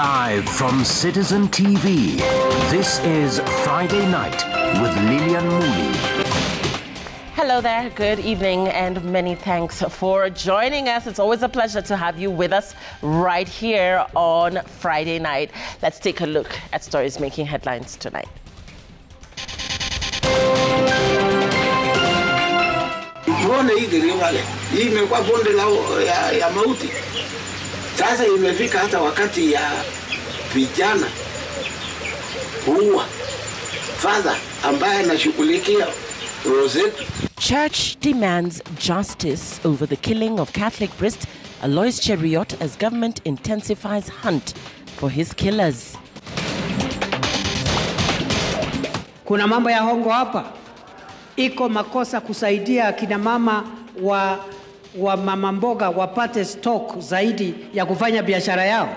Live from Citizen TV, this is Friday Night with Lillian Mooney. Hello there, good evening, and many thanks for joining us. It's always a pleasure to have you with us right here on Friday night. Let's take a look at stories making headlines tonight. Hii imekuwa bonde ya mauti. Sasa imefika hata wakati ya vijana kuua father ambaye anashughulikia Rosette. Church demands justice over the killing of Catholic priest Alois Cheruiyot as government intensifies hunt for his killers. Kuna mambo ya hongo hapa. Iko makosa kusaidia akina mama wa mama mboga wapate stock zaidi ya kufanya biashara yao.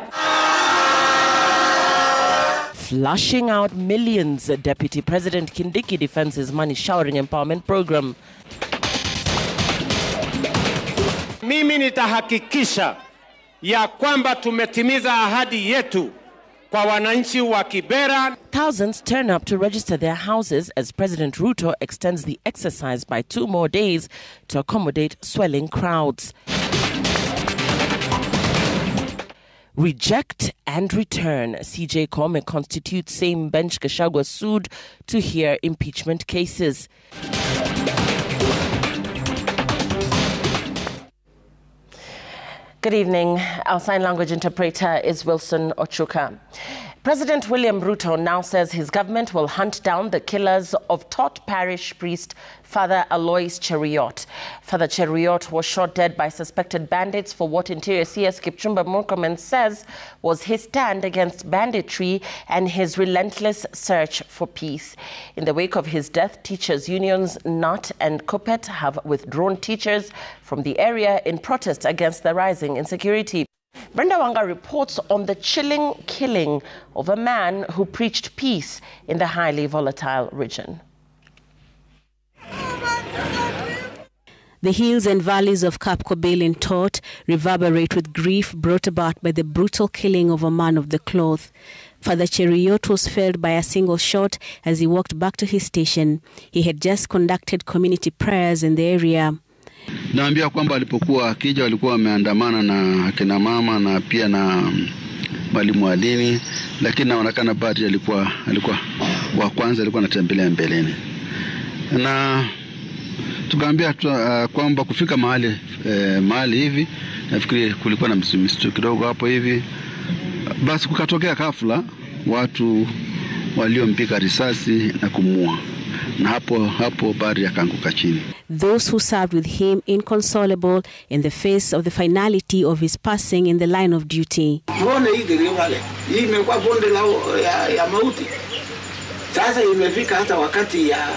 Flushing out millions, Deputy President Kindiki defends his money showering empowerment program. Mimi nitahakikisha ya kwamba tumetimiza ahadi yetu kwa wananchi wa Kibera. Thousands turn up to register their houses as President Ruto extends the exercise by 2 more days to accommodate swelling crowds. Reject and return. CJ Kome constitutes same bench Gachagua sued to hear impeachment cases. Good evening. Our sign language interpreter is Wilson Ochuka. President William Ruto now says his government will hunt down the killers of Tot parish priest Father Alois Cheruiyot. Father Cheruiyot was shot dead by suspected bandits for what Interior CS Kipchumba Murkomen says was his stand against banditry and his relentless search for peace. In the wake of his death, teachers' unions NUT and COPET have withdrawn teachers from the area in protest against the rising insecurity. Brenda Wanga reports on the chilling killing of a man who preached peace in the highly volatile region. The hills and valleys of Cap Kobil in Tot reverberate with grief brought about by the brutal killing of a man of the cloth. Father Cheruiyot was felled by a single shot as he walked back to his station. He had just conducted community prayers in the area. Naambia kwamba alipokuwa akija walikuwa wameandamana na kina mama na pia na walimu wa dini, lakini naonekana bado alikuwa wa kwanza, alikuwa anatembelea mbeleni. Na tukaambia kwamba kufika mahali hivi, nafikiri kulikuwa na msitu kidogo hapo hivi, basi kukatokea ghafla watu waliompiga risasi na kumua. Na hapo bari akaanguka chini. Those who served with him inconsolable in the face of the finality of his passing in the line of duty. Hii imekuwa bonde ya mauti. Sasa imefika hata wakati ya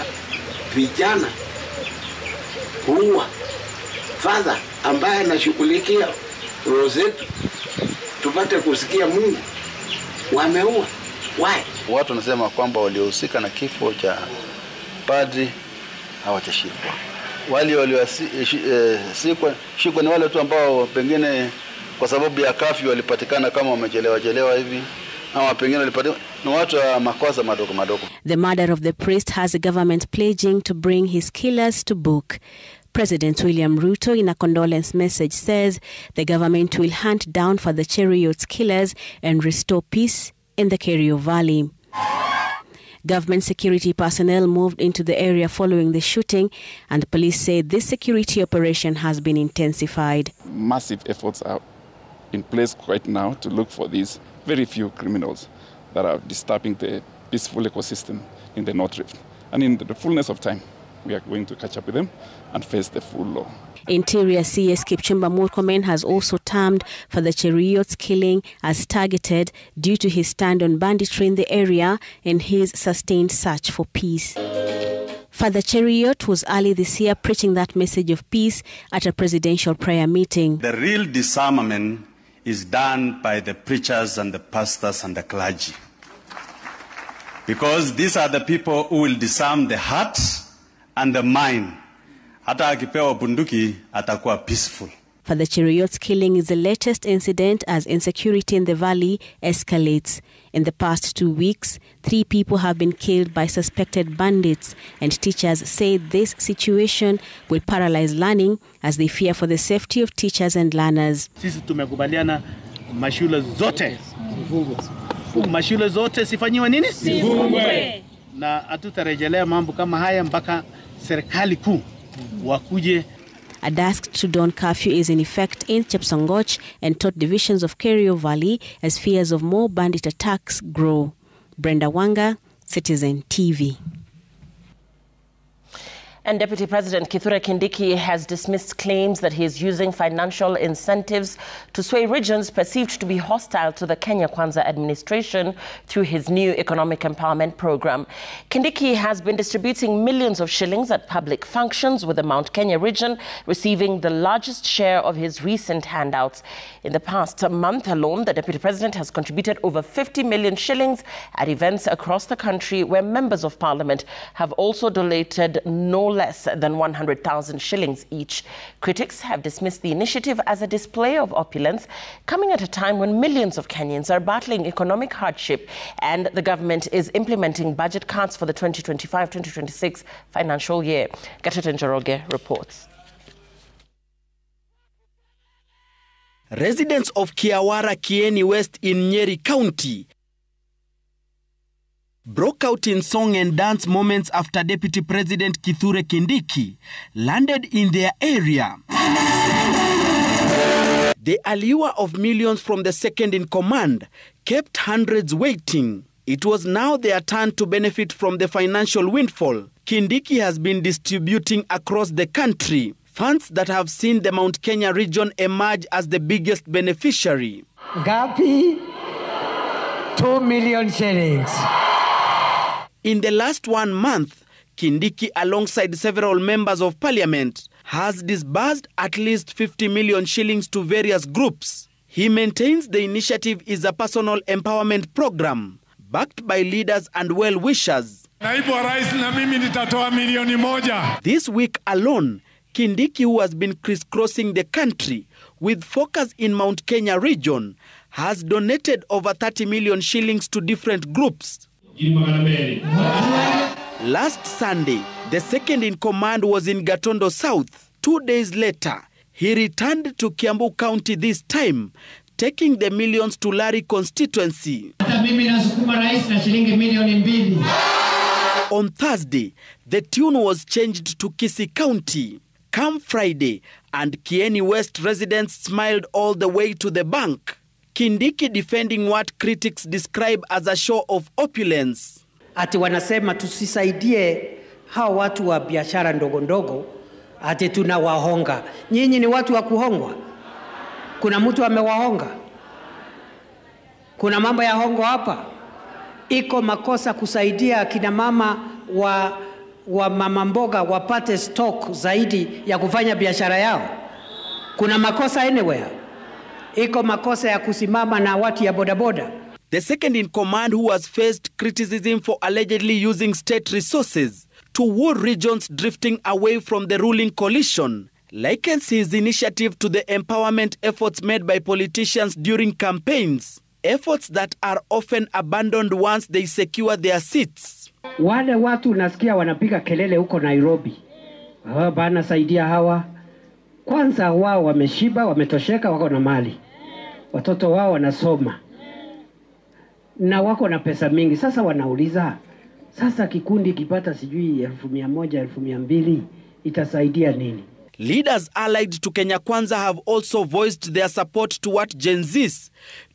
vijana kuua father ambaye anashughulikia Rosette, tupate kusikia Mungu wameua. Why? Watu wanasema kwamba waliohusika na kifo cha padri hawatashikwa. Wale walioshikwa ni wale tu ambao pengine kwa sababu ya kafyu walipatikana kama wamechelewa hivi, ama pengine walipatikana ni watu wa makosa madogo. The murder of the priest has the government pledging to bring his killers to book. President William Ruto, in a condolence message, says the government will hunt down Father Cheruiyot's killers and restore peace in the Kerio Valley. Government security personnel moved into the area following the shooting, and the police said this security operation has been intensified. Massive efforts are in place right now to look for these very few criminals that are disturbing the peaceful ecosystem in the North Rift. And in the fullness of time, we are going to catch up with them and face the full law. Interior CS Kipchumba Murkomen has also termed Father Cheruiyot's killing as targeted due to his stand on banditry in the area and his sustained search for peace. Father Cheruiyot was early this year preaching that message of peace at a presidential prayer meeting. The real disarmament is done by the preachers and the pastors and the clergy. Because these are the people who will disarm the heart and the mind. Hata akipewa bunduki atakuwa peaceful. Father Cheruiyot's killing is the latest incident as insecurity in the valley escalates. In the past 2 weeks, 3 people have been killed by suspected bandits, and teachers say this situation will paralyze learning as they fear for the safety of teachers and learners. Sisi tumekubaliana mashule zote sifanyiwe nini? Sifungwe. Na hatutarejelea mambo kama haya mpaka serikali kuu wakuje. A dusk to dawn curfew is in effect in Chepsongoch and Tot divisions of Kerio Valley as fears of more bandit attacks grow. Brenda Wanga, Citizen TV. And Deputy President Kithure Kindiki has dismissed claims that he is using financial incentives to sway regions perceived to be hostile to the Kenya Kwanza administration through his new economic empowerment program. Kindiki has been distributing millions of shillings at public functions, with the Mount Kenya region receiving the largest share of his recent handouts. In the past month alone, the Deputy President has contributed over 50 million shillings at events across the country where members of parliament have also donated no less than 100,000 shillings each. Critics have dismissed the initiative as a display of opulence, coming at a time when millions of Kenyans are battling economic hardship and the government is implementing budget cuts for the 2025-2026 financial year. Gatete Njoroge reports. Residents of Kiawara, Kieni West in Nyeri County broke out in song and dance moments after Deputy President Kithure Kindiki landed in their area. The allure of millions from the second in command kept hundreds waiting. It was now their turn to benefit from the financial windfall Kindiki has been distributing across the country, funds that have seen the Mount Kenya region emerge as the biggest beneficiary. Gapi, 2 million shillings. In the last 1 month, Kindiki, alongside several members of parliament, has disbursed at least 50 million shillings to various groups. He maintains the initiative is a personal empowerment program backed by leaders and well-wishers. Naibu wa Rais na mimi nitatoa milioni moja. This week alone, Kindiki, who has been crisscrossing the country with focus in Mount Kenya region, has donated over 30 million shillings to different groups. Last Sunday, the second in command was in Gatondo South. 2 days later, he returned to Kiambu County, this time taking the millions to Lari constituency. On Thursday, the tune was changed to Kisii County. Come Friday, and Kieni West residents smiled all the way to the bank. Kindiki defending what critics describe as a show of opulence. Ati wanasema tusisaidie hao watu wa biashara ndogo ndogo, ati tunawahonga. Nyinyi ni watu wa kuhongwa? Kuna mtu amewahonga? Kuna mambo ya hongo hapa? Iko makosa kusaidia kina mama wa mama mboga wapate stock zaidi ya kufanya biashara yao? Kuna makosa anywhere? Iko makosa ya kusimama na watu ya bodaboda? The second in command, who has faced criticism for allegedly using state resources to ward regions drifting away from the ruling coalition, likens his initiative to the empowerment efforts made by politicians during campaigns, efforts that are often abandoned once they secure their seats. Wale watu nasikia wanapiga kelele huko Nairobi, bana saidia hawa. Kwanza wao wameshiba, wametosheka, wako na mali. Watoto wao wanasoma na wako na pesa mingi. Sasa wanauliza, sasa kikundi kipata sijui 1,100, 200 itasaidia nini? Leaders allied to Kenya Kwanza have also voiced their support to what Gen Zs,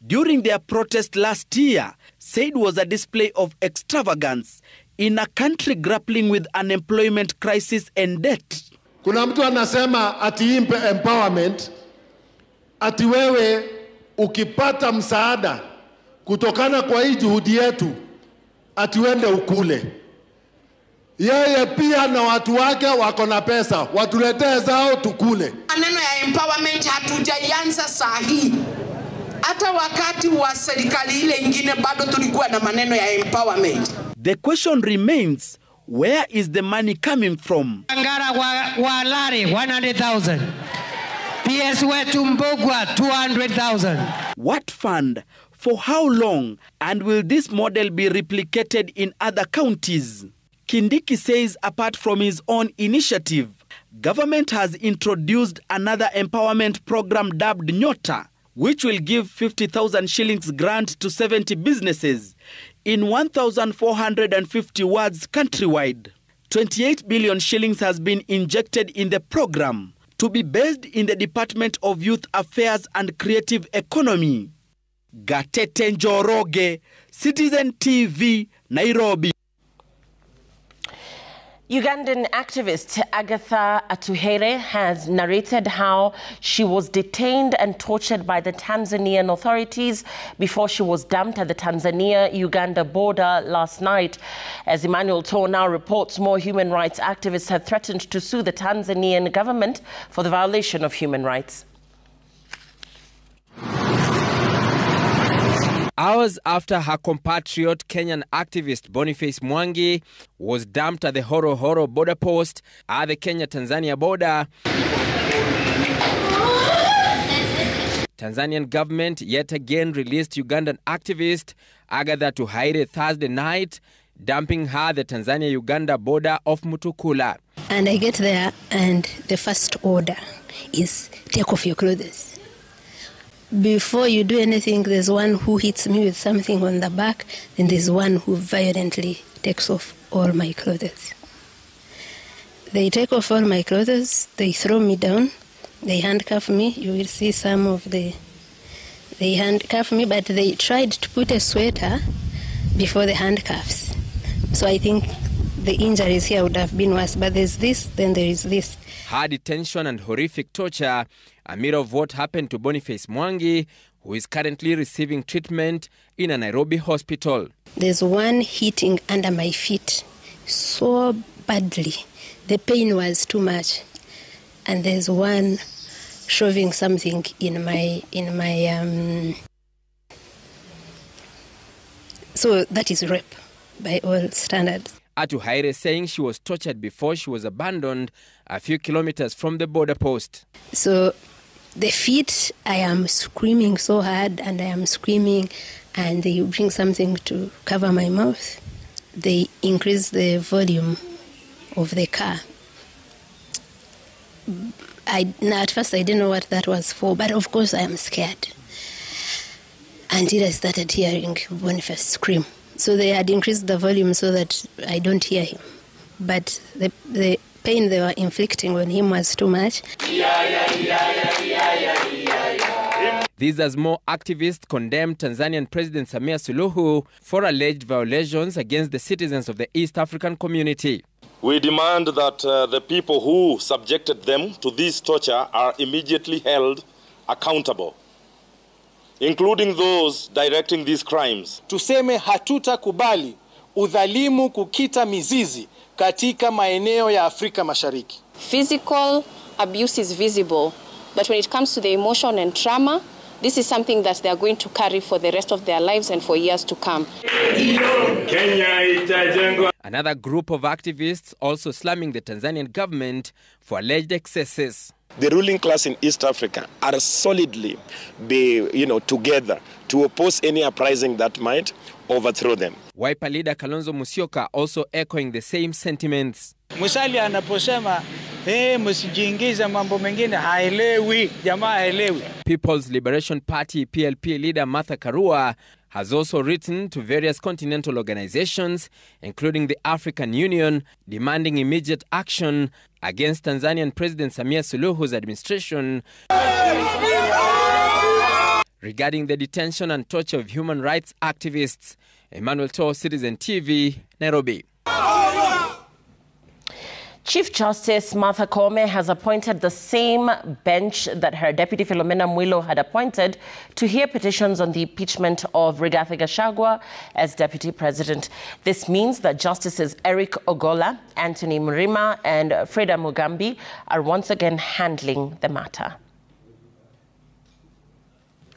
during their protest last year, said was a display of extravagance in a country grappling with unemployment crisis and debt. Kuna mtu anasema ati empowerment, ati wewe ukipata msaada kutokana kwa hii juhudi yetu, ati wende ukule. Yeye pia na watu wake wako na pesa, watuletee zao tukule. Maneno ya empowerment hatujaianza saa hii. Hata wakati wa serikali ile ingine bado tulikuwa na maneno ya empowerment. The question remains, where is the money coming from? Angara wa Lari 100,000. PS wetu Mbogwa 200,000. What fund? For how long? And will this model be replicated in other counties? Kindiki says apart from his own initiative, government has introduced another empowerment program dubbed Nyota, which will give 50,000 shillings grant to 70 businesses in 1,450 wards countrywide. 28 billion shillings has been injected in the program to be based in the Department of Youth Affairs and Creative Economy. Gatete Njoroge, Citizen TV, Nairobi. Ugandan activist Agatha Atuhaire has narrated how she was detained and tortured by the Tanzanian authorities before she was dumped at the Tanzania-Uganda border last night. As Emmanuel Toh now reports, more human rights activists have threatened to sue the Tanzanian government for the violation of human rights. Hours after her compatriot Kenyan activist Boniface Mwangi was dumped at the Horo Horo border post at the Kenya-Tanzania border, Tanzanian government yet again released Ugandan activist Agatha Atuhaire Thursday night, dumping her at the Tanzania-Uganda border of Mutukula. And I get there and the first order is take off your clothes. Before you do anything, there's one who hits me with something on the back, and there's one who violently takes off all my clothes. They take off all my clothes, they throw me down, they handcuff me. You will see some of they handcuff me, but they tried to put a sweater before the handcuffs. So I think the injuries here would have been worse, but there's this, then there is this. Her detention and horrific torture amid of what happened to Boniface Mwangi, who is currently receiving treatment in a Nairobi hospital. There's one hitting under my feet so badly. The pain was too much. And there's one shoving something in my so that is rape by all standards. Atuhaire saying she was tortured before she was abandoned a few kilometers from the border post. So the feet, I am screaming so hard and I am screaming, and they bring something to cover my mouth. They increase the volume of the car. At first I didn't know what that was for, but of course I am scared until I started hearing Boniface scream. So they had increased the volume so that I don't hear him. But the pain they were inflicting on him was too much. These as more activists condemned Tanzanian President Samia Suluhu for alleged violations against the citizens of the East African community. We demand that the people who subjected them to this torture are immediately held accountable, including those directing these crimes. Tuseme hatutakubali udhalimu kukita mizizi katika maeneo ya Afrika Mashariki. Physical abuse is visible, but when it comes to the emotion and trauma, this is something that they are going to carry for the rest of their lives and for years to come. Another group of activists also slamming the Tanzanian government for alleged excesses. The ruling class in East Africa are solidly together to oppose any uprising that might overthrow them. Wiper leader Kalonzo Musyoka also echoing the same sentiments. Musalia anaposema msijiingize mambo mengine, haelewi, jamaa haelewi. People's Liberation Party PLP leader Martha Karua has also written to various continental organizations, including the African Union, demanding immediate action against Tanzanian President Samia Suluhu's administration regarding the detention and torture of human rights activists. Emmanuel Toh, Citizen TV, Nairobi. Chief Justice Martha Koome has appointed the same bench that her Deputy Philomena Mwilu had appointed to hear petitions on the impeachment of Rigathi Gachagua as Deputy President. This means that Justices Eric Ogola, Anthony Mrima and Freda Mugambi are once again handling the matter.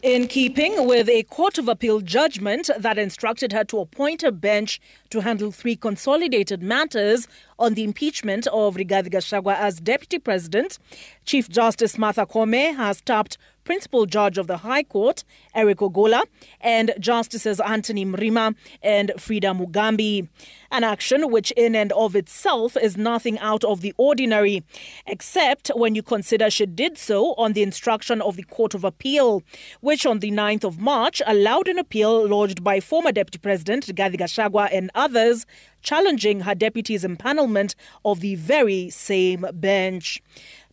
In keeping with a Court of Appeal judgment that instructed her to appoint a bench to handle 3 consolidated matters on the impeachment of Rigathi Gachagua as Deputy President, Chief Justice Martha Koome has tapped Principal Judge of the High Court, Eric Ogola, and Justices Anthony Mrima and Frida Mugambi. An action which in and of itself is nothing out of the ordinary, except when you consider she did so on the instruction of the Court of Appeal, which on the 9th of March allowed an appeal lodged by former Deputy President Rigathi Gachagua and others challenging her deputy's empanelment of the very same bench.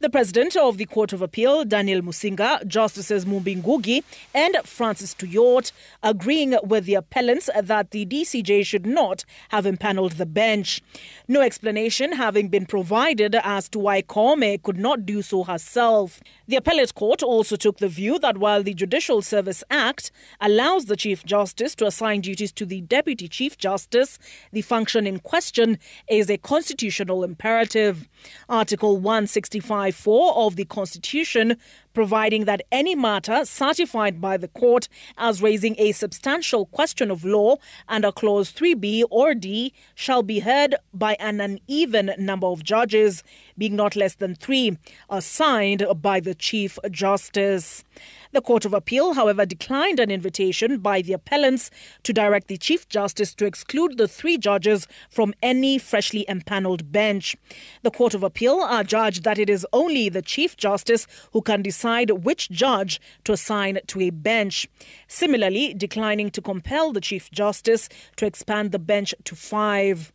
The President of the Court of Appeal, Daniel Musinga, Justices Mumbi Ngugi and Francis Tuyot, agreeing with the appellants that the DCJ should not have empaneled the bench. No explanation having been provided as to why Koome could not do so herself. The appellate court also took the view that while the Judicial Service Act allows the Chief Justice to assign duties to the Deputy Chief Justice, the function in question is a constitutional imperative. Article 165(4) of the Constitution, providing that any matter certified by the court as raising a substantial question of law under Clause 3B or D shall be heard by an uneven number of judges, being not less than 3, assigned by the Chief Justice. The Court of Appeal, however, declined an invitation by the appellants to direct the Chief Justice to exclude the 3 judges from any freshly empaneled bench. The Court of Appeal judged that it is only the Chief Justice who can decide which judge to assign to a bench, similarly declining to compel the Chief Justice to expand the bench to 5.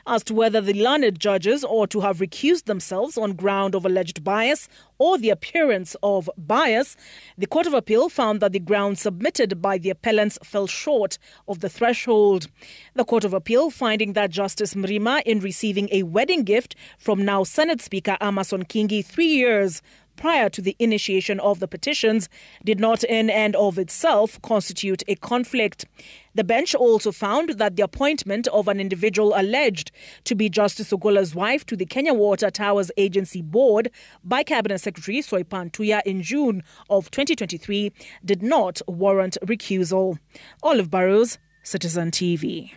As to whether the learned judges ought to have recused themselves on ground of alleged bias or the appearance of bias, the Court of Appeal found that the grounds submitted by the appellants fell short of the threshold. The Court of Appeal finding that Justice Mrima, in receiving a wedding gift from now Senate Speaker Amason Kingi 3 years prior to the initiation of the petitions, did not in and of itself constitute a conflict. The bench also found that the appointment of an individual alleged to be Justice Ogola's wife to the Kenya Water Towers Agency Board by Cabinet Secretary Soipan Tuya in June of 2023 did not warrant recusal. Olive Burrows, Citizen TV.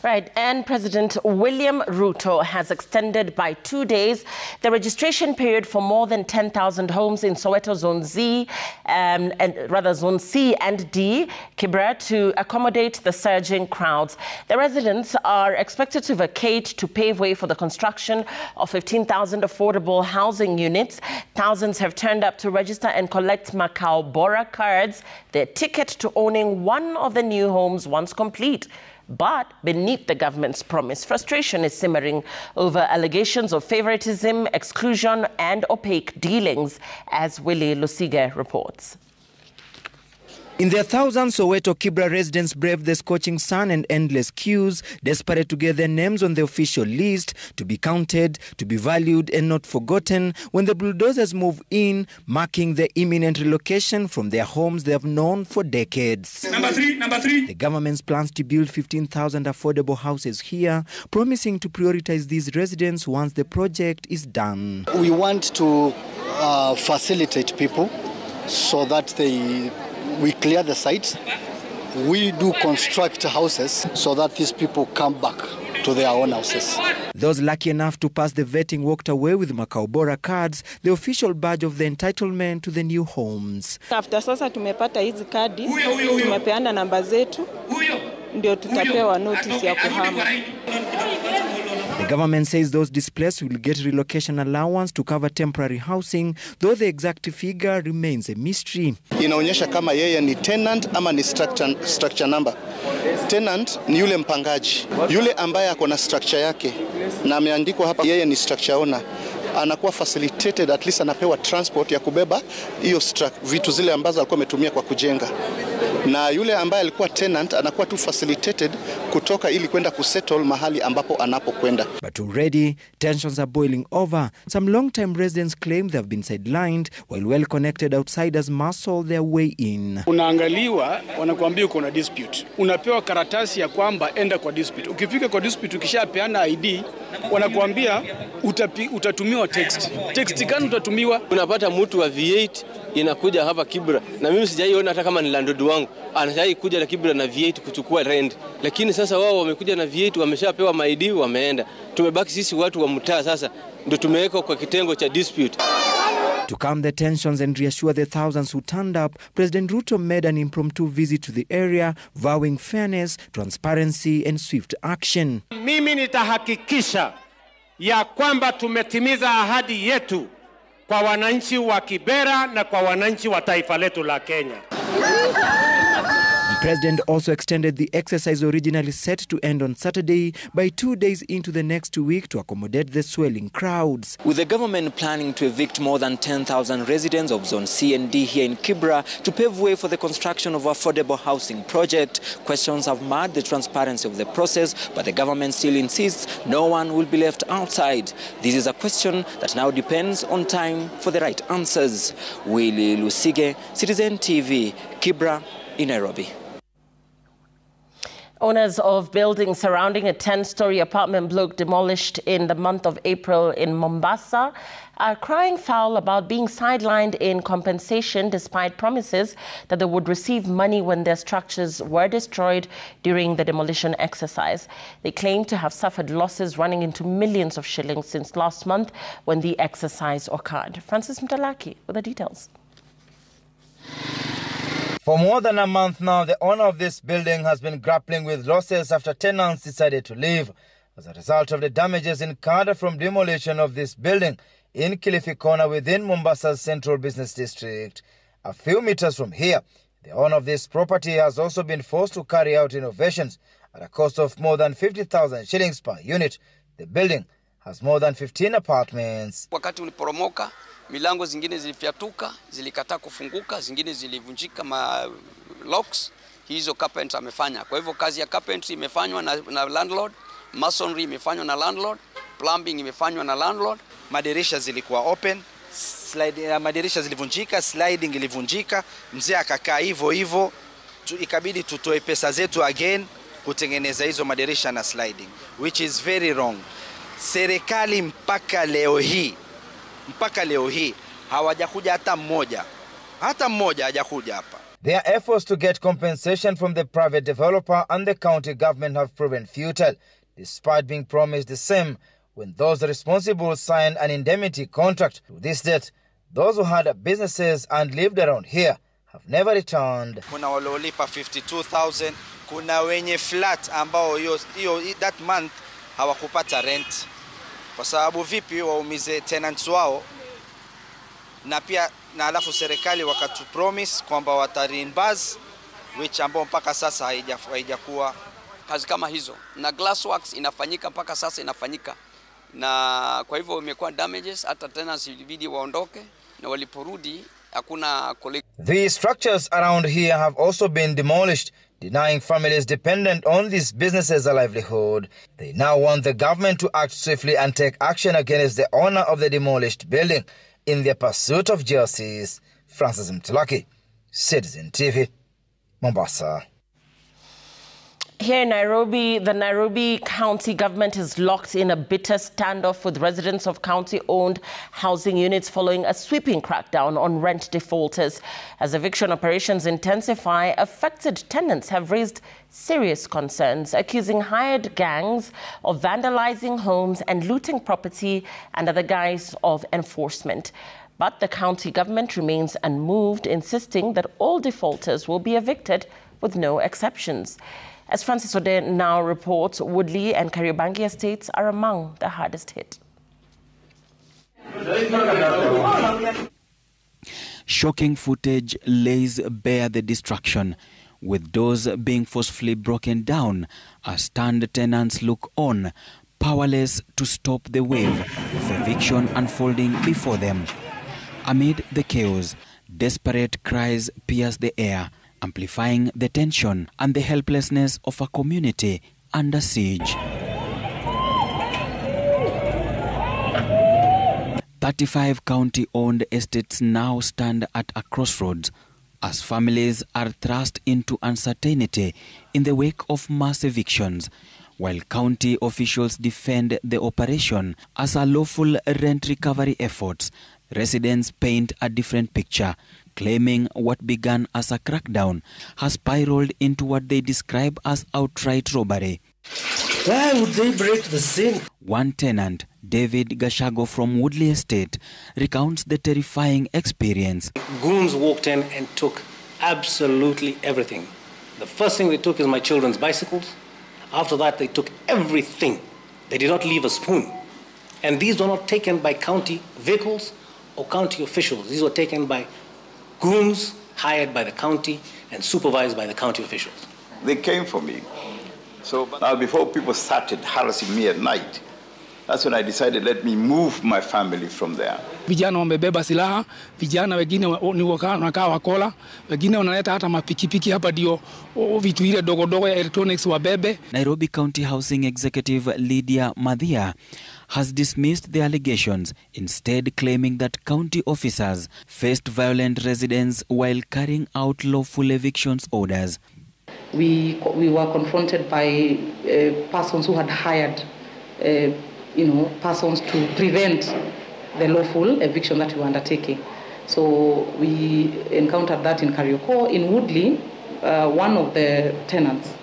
Right, and President William Ruto has extended by 2 days the registration period for more than 10,000 homes in Soweto Zone Z, Zone C and D, Kibra, to accommodate the surging crowds. The residents are expected to vacate to pave way for the construction of 15,000 affordable housing units. Thousands have turned up to register and collect Makao Bora cards, their ticket to owning one of the new homes once complete. But beneath the government's promise, frustration is simmering over allegations of favoritism, exclusion and opaque dealings, as Willie Lusige reports. In their thousands, Soweto Kibra residents braved the scorching sun and endless queues, desperate to get their names on the official list, to be counted, to be valued and not forgotten when the bulldozers move in, marking the imminent relocation from their homes they have known for decades. Number three. The government's plans to build 15,000 affordable houses here, promising to prioritize these residents once the project is done. We want to facilitate people so that we clear the sites, we do construct houses so that these people come back to their own houses. Those lucky enough to pass the vetting walked away with Makao Bora cards, the official badge of the entitlement to the new homes. After sasa tumepata hizi kadi, tumepeana namba zetu, ndio tutapewa notice ya kuhama. The government says those displaced will get relocation allowance to cover temporary housing, though the exact figure remains a mystery. Inaonyesha kama yeye ni tenant ama ni structure number. Tenant ni yule mpangaji, yule ambaye ako na structure yake na ameandikwa hapa yeye ni structure owner, anakuwa facilitated, at least anapewa transport ya kubeba hiyo vitu zile ambazo alikuwa ametumia kwa kujenga. Na yule ambaye alikuwa tenant anakuwa tu facilitated kutoka ili kwenda kusettle mahali ambapo anapokwenda. But already tensions are boiling over. Some long-time residents claim they have been sidelined while well-connected outsiders muscle their way in. Unaangaliwa, wanakuambia uko na dispute. Unapewa karatasi ya kwamba enda kwa dispute. Ukifika kwa dispute ukishapeana ID, wanakuambia utatumiwa text. Text gani utatumiwa? Unapata mtu wa V8 inakuja hapa Kibra, na mimi sijaiona hata kama ni landlord wangu anashai kuja na Kibra na V8 kuchukua rent, lakini sasa wao wamekuja na V8 wameshapewa maidi wameenda. Tumebaki sisi watu wa mtaa sasa ndio tumeweka kwa kitengo cha dispute. To calm the tensions and reassure the thousands who turned up, President Ruto made an impromptu visit to the area, vowing fairness, transparency and swift action. Mimi nitahakikisha ya kwamba tumetimiza ahadi yetu kwa wananchi wa Kibera na kwa wananchi wa taifa letu la Kenya. The president also extended the exercise originally set to end on Saturday by 2 days into the next week to accommodate the swelling crowds. With the government planning to evict more than 10,000 residents of Zone C and D here in Kibra to pave way for the construction of affordable housing project, questions have marred the transparency of the process, but the government still insists no one will be left outside. This is a question that now depends on time for the right answers. Willie Lusige, Citizen TV, Kibra in Nairobi. Owners of buildings surrounding a 10-story apartment block demolished in the month of April in Mombasa are crying foul about being sidelined in compensation despite promises that they would receive money when their structures were destroyed during the demolition exercise. They claim to have suffered losses running into millions of shillings since last month when the exercise occurred. Francis Mtalaki with the details. For more than a month now, the owner of this building has been grappling with losses after tenants decided to leave as a result of the damages incurred from demolition of this building in Kilifi Corner within Mombasa's Central Business District. A few meters from here, the owner of this property has also been forced to carry out renovations at a cost of more than 50,000 shillings per unit. The building has more than 15 apartments. Wakati uliporomoka, milango zingine zilifyatuka, zilikataa kufunguka, zingine zilivunjika locks. Hizo carpenter amefanya. Kwa hivyo kazi ya carpentry imefanywa na landlord, masonry imefanywa na landlord, plumbing imefanywa na landlord. Madirisha zilikuwa open, madirisha zilivunjika, sliding ilivunjika, mzee akakaa hivyo, ikabidi tutoe pesa zetu again kutengeneza hizo madirisha na sliding, which is very wrong. Serikali mpaka leo hii hawajakuja hata mmoja hajakuja hapa. Their efforts to get compensation from the private developer and the county government have proven futile, despite being promised the same when those responsible signed an indemnity contract. To this date, those who had businesses and lived around here have never returned. Kuna waliolipa 52,000, kuna wenye flat ambao that month hawakupata rent. Kwa sababu vipi waumize tenants wao, na pia na alafu serikali wakatu promise kwamba watareimburse, which ambao mpaka sasa haijakuwa. Kazi kama hizo na glassworks inafanyika mpaka sasa inafanyika, na kwa hivyo imekuwa damages, hata tenants ilibidi waondoke na waliporudi hakuna collection. These structures around here have also been demolished, denying families dependent on these businesses a livelihood. They now want the government to act swiftly and take action against the owner of the demolished building in their pursuit of justice. Francis Mtalaki, Citizen TV, Mombasa. Here in Nairobi, the Nairobi County government is locked in a bitter standoff with residents of county-owned housing units following a sweeping crackdown on rent defaulters. As eviction operations intensify, affected tenants have raised serious concerns, accusing hired gangs of vandalizing homes and looting property under the guise of enforcement. But the county government remains unmoved, insisting that all defaulters will be evicted with no exceptions. As Francis Ode now reports, Woodley and Kariobangi estates are among the hardest hit. Shocking footage lays bare the destruction, with doors being forcefully broken down as stunned tenants look on, powerless to stop the wave of eviction unfolding before them. Amid the chaos, desperate cries pierce the air, amplifying the tension and the helplessness of a community under siege. 35 county-owned estates now stand at a crossroads as families are thrust into uncertainty in the wake of mass evictions, while county officials defend the operation as a lawful rent recovery effort. Residents paint a different picture, claiming what began as a crackdown has spiraled into what they describe as outright robbery. Why would they break the seal? One tenant, David Gashago from Woodley Estate, recounts the terrifying experience. Goons walked in and took absolutely everything. The first thing they took is my children's bicycles. After that, they took everything. They did not leave a spoon. And these were not taken by county vehicles or county officials. These were taken by goons hired by the county and supervised by the county officials. They came for me. So now before people started harassing me at night, that's when I decided let me move my family from there. Vijana wamebeba silaha, vijana wengine ni wanakaa wakola, wengine wanaleta hata mapikipiki hapa ndio vitu ile dogo dogo ya electronics wabebe. Nairobi County Housing Executive Lydia Madhia has dismissed the allegations, instead claiming that county officers faced violent residents while carrying out lawful evictions orders. We were confronted by persons who had hired persons to prevent the lawful eviction that we were undertaking. So we encountered that in Karioko. In Woodley, one of the tenants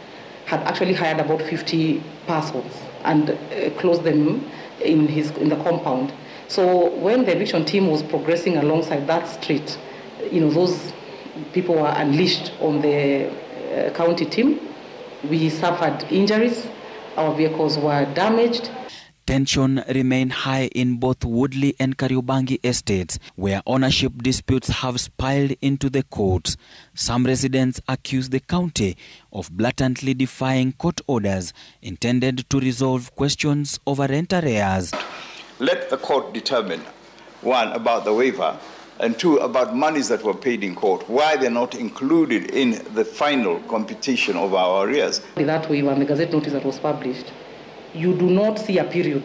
had actually hired about 50 persons and closed them in the compound. So when the eviction team was progressing alongside that street, those people were unleashed on the county team. We suffered injuries. Our vehicles were damaged. Tension remained high in both Woodley and Kariobangi estates, where ownership disputes have spiraled into the courts. Some residents accuse the county of blatantly defying court orders intended to resolve questions over rent arrears. Let the court determine, one, about the waiver, and two, about monies that were paid in court, why they're not included in the final computation of our arrears. That way, when the Gazette notice that was published, you do not see a period.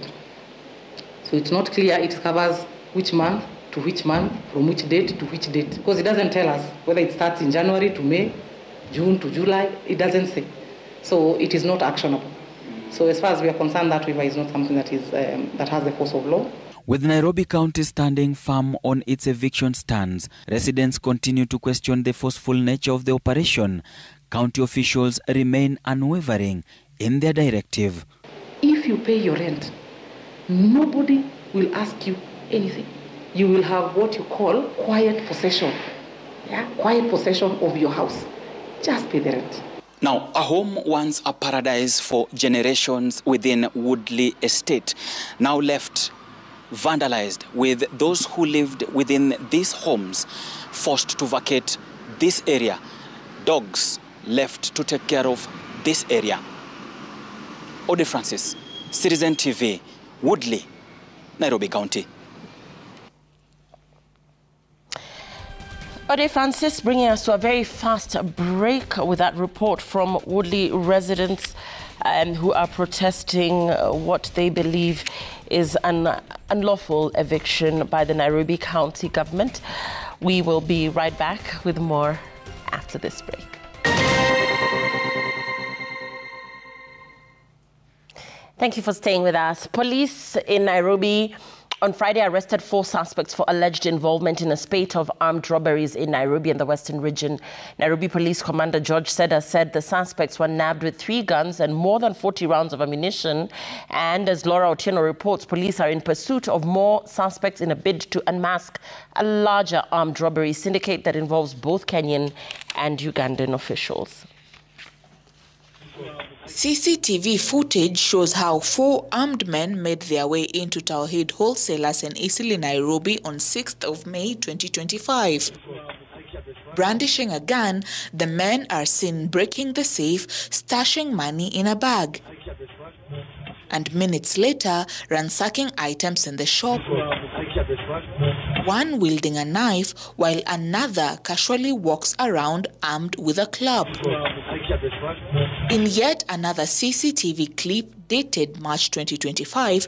So it's not clear it covers which month to which month, from which date to which date. Because it doesn't tell us whether it starts in January to May, June to July, it doesn't say. So it is not actionable. So as far as we are concerned, that waiver is not something that has the force of law. With Nairobi County standing firm on its eviction stance, residents continue to question the forceful nature of the operation. County officials remain unwavering in their directive. If you pay your rent, nobody will ask you anything. You will have what you call quiet possession. Yeah? Quiet possession of your house. Just pay the rent. Now, a home once a paradise for generations within Woodley Estate, now left vandalized, with those who lived within these homes forced to vacate this area. Dogs left to take care of this area. Ode Francis, Citizen TV, Woodley, Nairobi County. Ode Francis bringing us to a very fast break with that report from Woodley residents who are protesting what they believe is an unlawful eviction by the Nairobi County government. We will be right back with more after this break. Thank you for staying with us. Police in Nairobi on Friday arrested 4 suspects for alleged involvement in a spate of armed robberies in Nairobi and the Western region. Nairobi Police Commander George Seda said the suspects were nabbed with 3 guns and more than 40 rounds of ammunition. And as Laura Otieno reports, police are in pursuit of more suspects in a bid to unmask a larger armed robbery syndicate that involves both Kenyan and Ugandan officials. CCTV footage shows how 4 armed men made their way into Tawhid Wholesalers in Eastleigh, Nairobi on 6th of May 2025. Brandishing a gun, the men are seen breaking the safe, stashing money in a bag, and minutes later ransacking items in the shop. One wielding a knife while another casually walks around armed with a club. In yet another CCTV clip dated March 2025,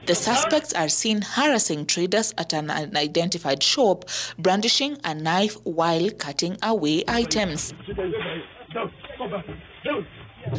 the suspects are seen harassing traders at an unidentified shop, brandishing a knife while cutting away items.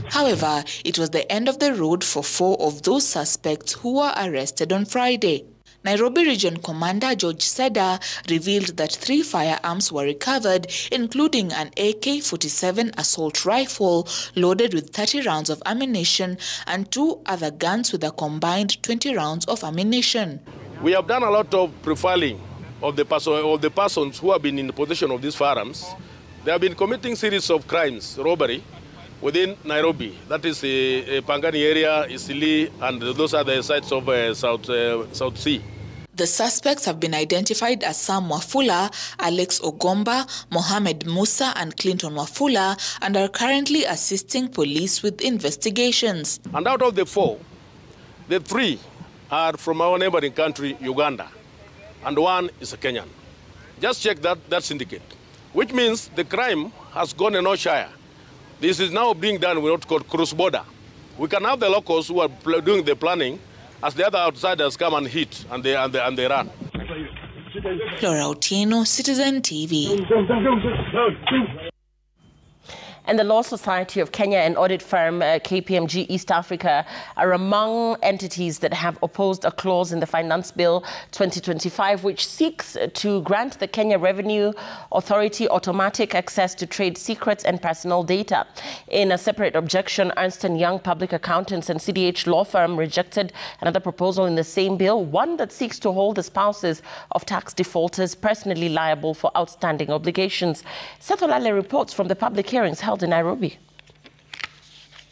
However, it was the end of the road for 4 of those suspects who were arrested on Friday. Nairobi Region Commander George Seda revealed that 3 firearms were recovered, including an AK-47 assault rifle loaded with 30 rounds of ammunition and 2 other guns with a combined 20 rounds of ammunition. We have done a lot of profiling of the persons who have been in possession of these firearms. They have been committing series of crimes, robbery, within Nairobi. That is the Pangani area, Isili, and those are the sites of South Sea. The suspects have been identified as Sam Wafula, Alex Ogomba, Mohamed Musa, and Clinton Wafula, and are currently assisting police with investigations. And out of the 4, the 3 are from our neighboring country, Uganda, and 1 is a Kenyan. Just check that syndicate, which means the crime has gone a notch higher. This is now being done with what's called cross-border. We can have the locals who are doing the planning as the other outsiders come and hit and they run. Flora Otieno, Citizen TV. And the Law Society of Kenya and audit firm KPMG East Africa are among entities that have opposed a clause in the Finance Bill 2025, which seeks to grant the Kenya Revenue Authority automatic access to trade secrets and personal data. In a separate objection, Ernst & Young Public Accountants and CDH law firm rejected another proposal in the same bill, one that seeks to hold the spouses of tax defaulters personally liable for outstanding obligations. Seth Olale reports from the public hearings held in Nairobi.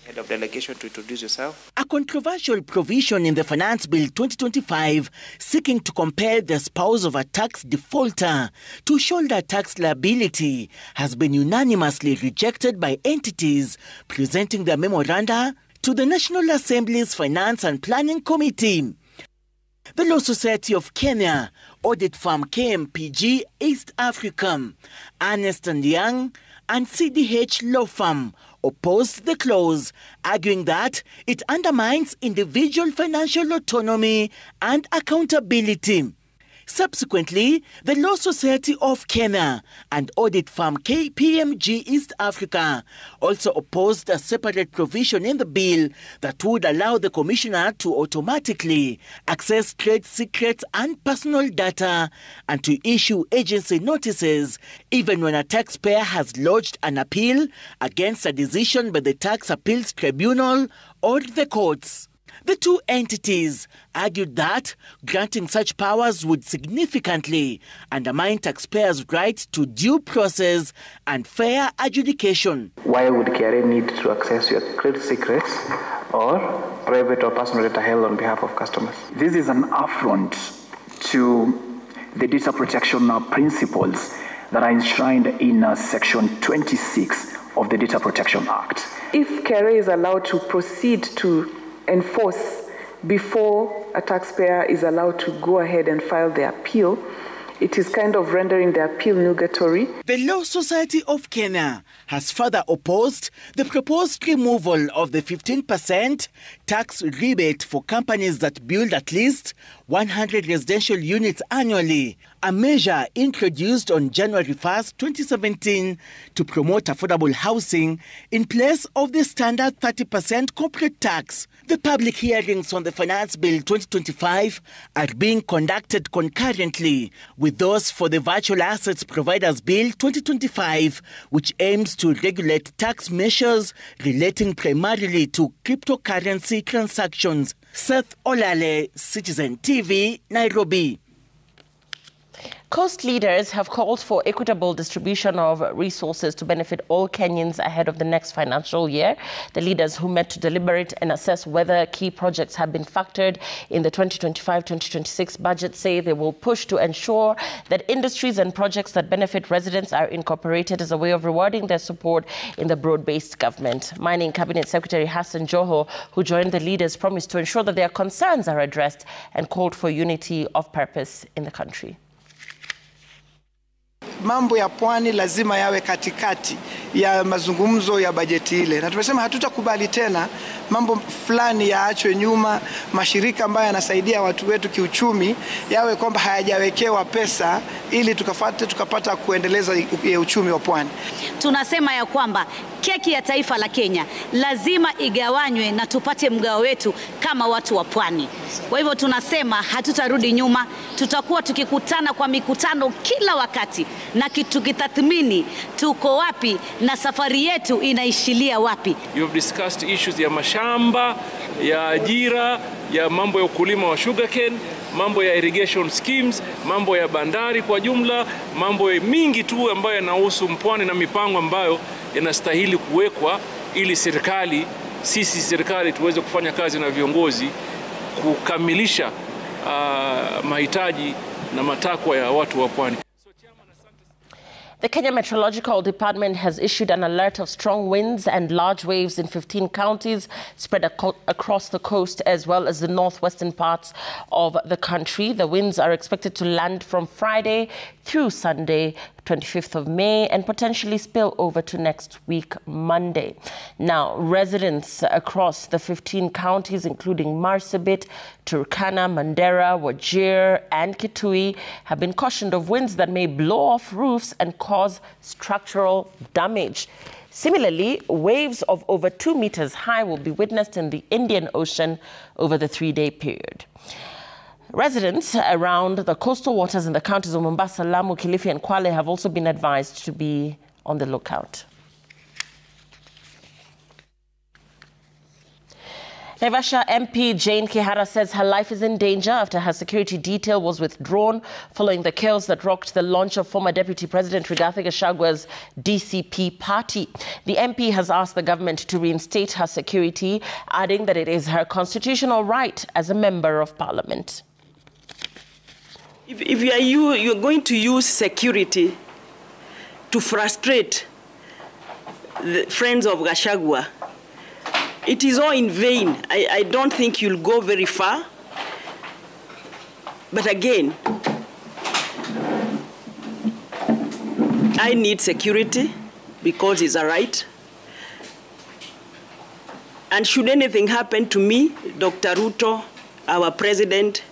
Head of delegation, to introduce yourself. A controversial provision in the Finance Bill 2025 seeking to compel the spouse of a tax defaulter to shoulder tax liability has been unanimously rejected by entities presenting their memoranda to the National Assembly's Finance and Planning Committee. The Law Society of Kenya, audit firm KPMG East Africa, Ernst & Young, and CDH law firm opposed the clause, arguing that it undermines individual financial autonomy and accountability. Subsequently, the Law Society of Kenya and audit firm KPMG East Africa also opposed a separate provision in the bill that would allow the commissioner to automatically access trade secrets and personal data and to issue agency notices even when a taxpayer has lodged an appeal against a decision by the Tax Appeals Tribunal or the courts. The two entities argued that granting such powers would significantly undermine taxpayers' right to due process and fair adjudication. Why would KRA need to access your trade secrets or private or personal data held on behalf of customers? This is an affront to the data protection principles that are enshrined in Section 26 of the Data Protection Act. If KRA is allowed to proceed to enforce before a taxpayer is allowed to go ahead and file the appeal, it is kind of rendering the appeal nugatory. The Law Society of Kenya has further opposed the proposed removal of the 15% tax rebate for companies that build at least 100 residential units annually, a measure introduced on January 1st, 2017 to promote affordable housing in place of the standard 30% corporate tax. The public hearings on the Finance Bill 2025 are being conducted concurrently with those for the Virtual Assets Providers Bill 2025, which aims to regulate tax measures relating primarily to cryptocurrency transactions. Seth Olale, Citizen TV, Nairobi. Coast leaders have called for equitable distribution of resources to benefit all Kenyans ahead of the next financial year. The leaders who met to deliberate and assess whether key projects have been factored in the 2025-2026 budget say they will push to ensure that industries and projects that benefit residents are incorporated as a way of rewarding their support in the broad-based government. Mining Cabinet Secretary Hassan Joho, who joined the leaders, promised to ensure that their concerns are addressed and called for unity of purpose in the country. mambo ya pwani lazima yawe katikati ya mazungumzo ya bajeti ile, na tumesema hatutakubali tena mambo fulani yaachwe nyuma, mashirika ambayo yanasaidia watu wetu kiuchumi yawe kwamba hayajawekewa pesa ili tukapata kuendeleza uchumi wa pwani. Tunasema ya kwamba keki ya taifa la Kenya lazima igawanywe na tupate mgao wetu kama watu wa pwani. Kwa hivyo tunasema hatutarudi nyuma, tutakuwa tukikutana kwa mikutano kila wakati na tukitathmini tuko wapi na safari yetu inaishilia wapi. You have discussed issues ya mashamba, ya ajira, ya mambo ya ukulima wa sugarcane, mambo ya irrigation schemes, mambo ya bandari kwa jumla, mambo mingi tu ambayo yanahusu mpwani na mipango ambayo yanastahili kuwekwa ili sisi serikali tuweze kufanya kazi na viongozi kukamilisha mahitaji na matakwa ya watu wa pwani. The Kenya Meteorological Department has issued an alert of strong winds and large waves in 15 counties spread across the coast as well as the northwestern parts of the country. The winds are expected to land from Friday through Sunday, 25th of May, and potentially spill over to next week, Monday. Now, residents across the 15 counties, including Marsabit, Turkana, Mandera, Wajir, and Kitui, have been cautioned of winds that may blow off roofs and cause structural damage. Similarly, waves of over 2 meters high will be witnessed in the Indian Ocean over the 3-day period. Residents around the coastal waters in the counties of Mombasa, Lamu, Kilifi, and Kwale have also been advised to be on the lookout. Naivasha MP Jane Kihara says her life is in danger after her security detail was withdrawn following the chaos that rocked the launch of former Deputy President Rigathi Gachagua's DCP party. The MP has asked the government to reinstate her security, adding that it is her constitutional right as a member of parliament. If you're going to use security to frustrate the friends of Gachagua, it is all in vain. I don't think you'll go very far. But again, I need security because it's a right. And should anything happen to me, Dr. Ruto, our president,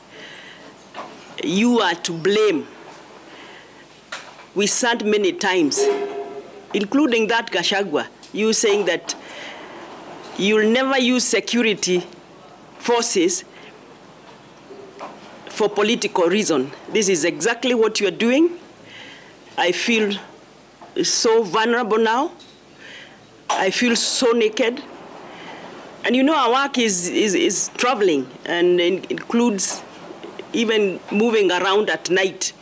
you are to blame. We said many times, including that Gachagua, you saying that you'll never use security forces for political reason. This is exactly what you're doing. I feel so vulnerable now. I feel so naked. And you know, our work is traveling and includes even moving around at night.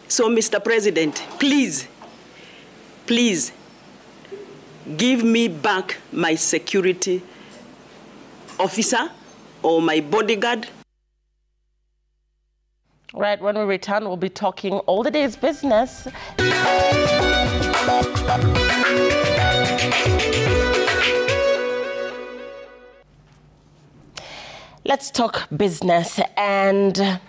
So, Mr. President, please, please, give me back my security officer or my bodyguard. Right, when we return, we'll be talking all the day's business. Let's talk business. And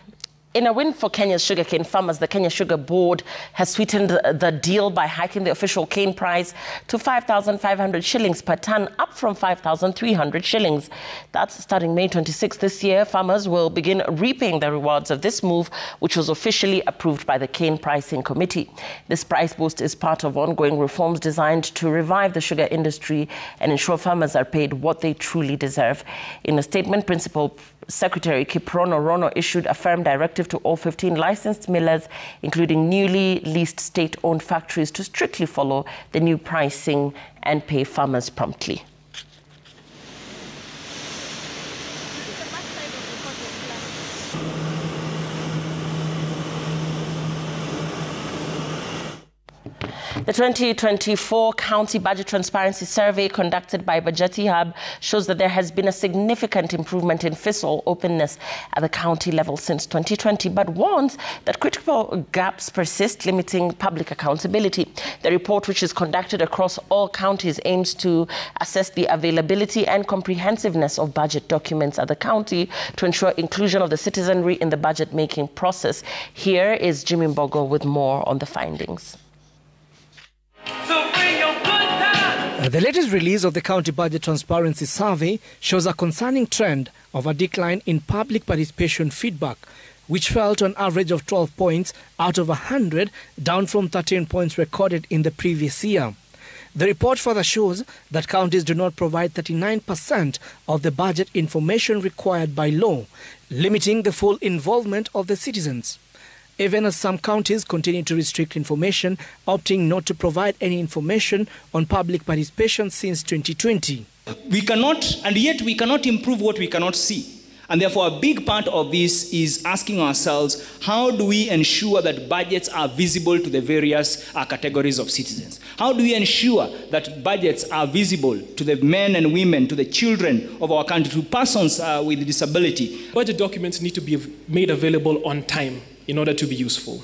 in a win for Kenya's sugarcane farmers, the Kenya Sugar Board has sweetened the deal by hiking the official cane price to 5,500 shillings per ton, up from 5,300 shillings. That's starting May 26 this year. Farmers will begin reaping the rewards of this move, which was officially approved by the Cane Pricing Committee. This price boost is part of ongoing reforms designed to revive the sugar industry and ensure farmers are paid what they truly deserve. In a statement, Principal Secretary Kiprono Rono issued a firm directive to all 15 licensed millers, including newly leased state-owned factories, to strictly follow the new pricing and pay farmers promptly. The 2024 County Budget Transparency Survey conducted by Bajeti Hub shows that there has been a significant improvement in fiscal openness at the county level since 2020, but warns that critical gaps persist, limiting public accountability. The report, which is conducted across all counties, aims to assess the availability and comprehensiveness of budget documents at the county to ensure inclusion of the citizenry in the budget-making process. Here is Jimmy Mbogo with more on the findings. The latest release of the County Budget Transparency Survey shows a concerning trend of a decline in public participation feedback, which fell to an average of 12 points out of 100, down from 13 points recorded in the previous year. The report further shows that counties do not provide 39% of the budget information required by law, limiting the full involvement of the citizens. Even as some counties continue to restrict information, opting not to provide any information on public participation since 2020. We cannot, and yet we cannot improve what we cannot see. And therefore, a big part of this is asking ourselves, how do we ensure that budgets are visible to the various categories of citizens? How do we ensure that budgets are visible to the men and women, to the children of our country, to persons with disability? Budget documents need to be made available on time in order to be useful.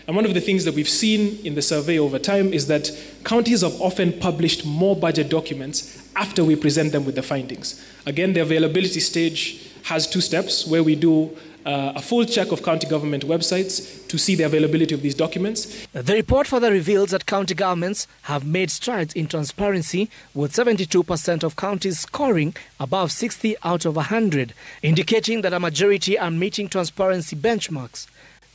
And one of the things that we've seen in the survey over time is that counties have often published more budget documents after we present them with the findings. Again, the availability stage has two steps where we do a full check of county government websites to see the availability of these documents. The report further reveals that county governments have made strides in transparency, with 72% of counties scoring above 60 out of 100, indicating that a majority are meeting transparency benchmarks.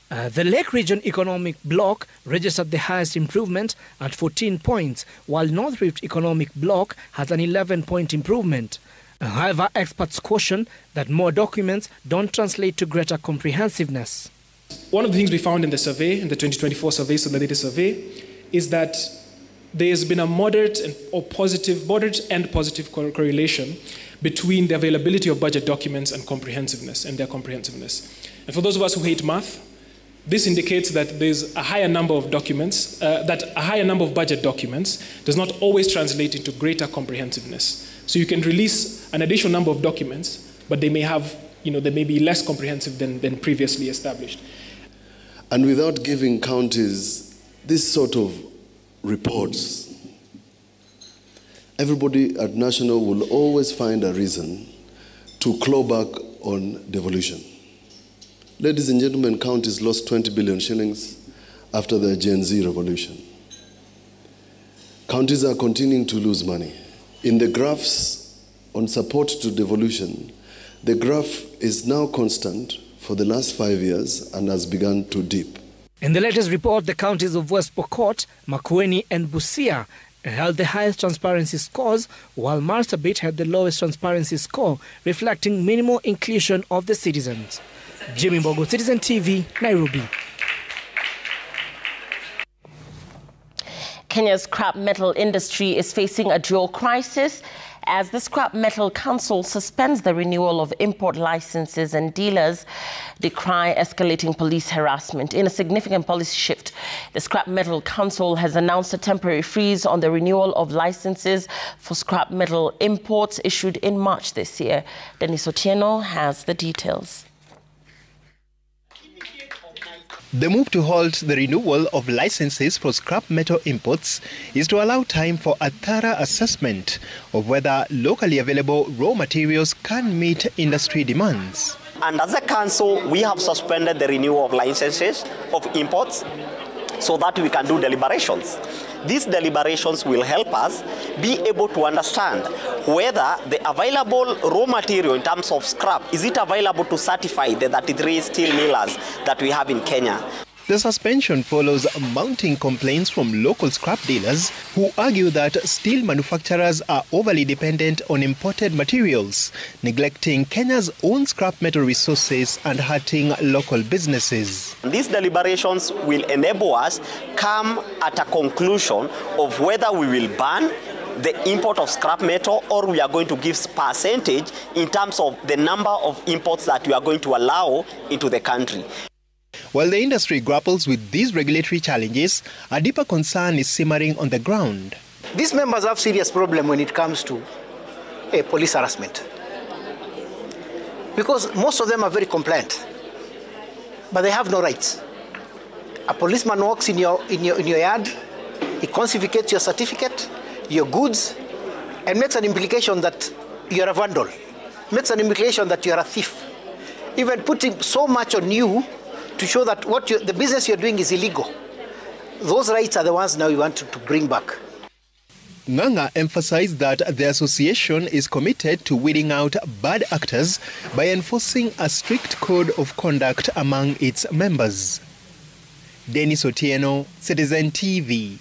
The Lake Region Economic Bloc registered the highest improvement at 14 points, while North Rift Economic Bloc has an 11-point improvement. However, experts caution that more documents don't translate to greater comprehensiveness. One of the things we found in the survey, in the 2024 survey, so the latest survey, is that there has been a moderate and positive correlation between the availability of budget documents and comprehensiveness, and their comprehensiveness. And for those of us who hate math, this indicates that there's a higher number of documents, that a higher number of budget documents does not always translate into greater comprehensiveness. So you can release an additional number of documents, but they may have, they may be less comprehensive than previously established. And without giving counties this sort of reports, everybody at national will always find a reason to claw back on devolution. Ladies and gentlemen, counties lost 20 billion shillings after the Gen Z revolution. Counties are continuing to lose money. In the graphs on support to devolution, the graph is now constant for the last 5 years and has begun to dip. In the latest report, the counties of West Pokot, Makueni and Busia held the highest transparency scores, while Marsabit had the lowest transparency score, reflecting minimal inclusion of the citizens. Jimmy Mbogo, Citizen TV, Nairobi. Kenya's scrap metal industry is facing a dual crisis as the Scrap Metal Council suspends the renewal of import licenses and dealers decry escalating police harassment. In a significant policy shift, the Scrap Metal Council has announced a temporary freeze on the renewal of licenses for scrap metal imports issued in March this year. Dennis Otieno has the details. The move to halt the renewal of licenses for scrap metal imports is to allow time for a thorough assessment of whether locally available raw materials can meet industry demands. And as a council, we have suspended the renewal of licenses of imports so that we can do deliberations. These deliberations will help us be able to understand whether the available raw material in terms of scrap, is it available to certify the 33 steel millers that we have in Kenya. The suspension follows mounting complaints from local scrap dealers who argue that steel manufacturers are overly dependent on imported materials, neglecting Kenya's own scrap metal resources and hurting local businesses. These deliberations will enable us come at a conclusion of whether we will ban the import of scrap metal or we are going to give percentage in terms of the number of imports that we are going to allow into the country. While the industry grapples with these regulatory challenges, a deeper concern is simmering on the ground. These members have serious problem when it comes to police harassment, because most of them are very compliant, but they have no rights. A policeman walks in your yard, he confiscates your certificate, your goods, and makes an implication that you're a vandal, makes an implication that you're a thief, even putting so much on you to show that the business you're doing is illegal. Those rights are the ones now we want to bring back. Ng'ang'a emphasized that the association is committed to weeding out bad actors by enforcing a strict code of conduct among its members. Dennis Otieno, Citizen TV.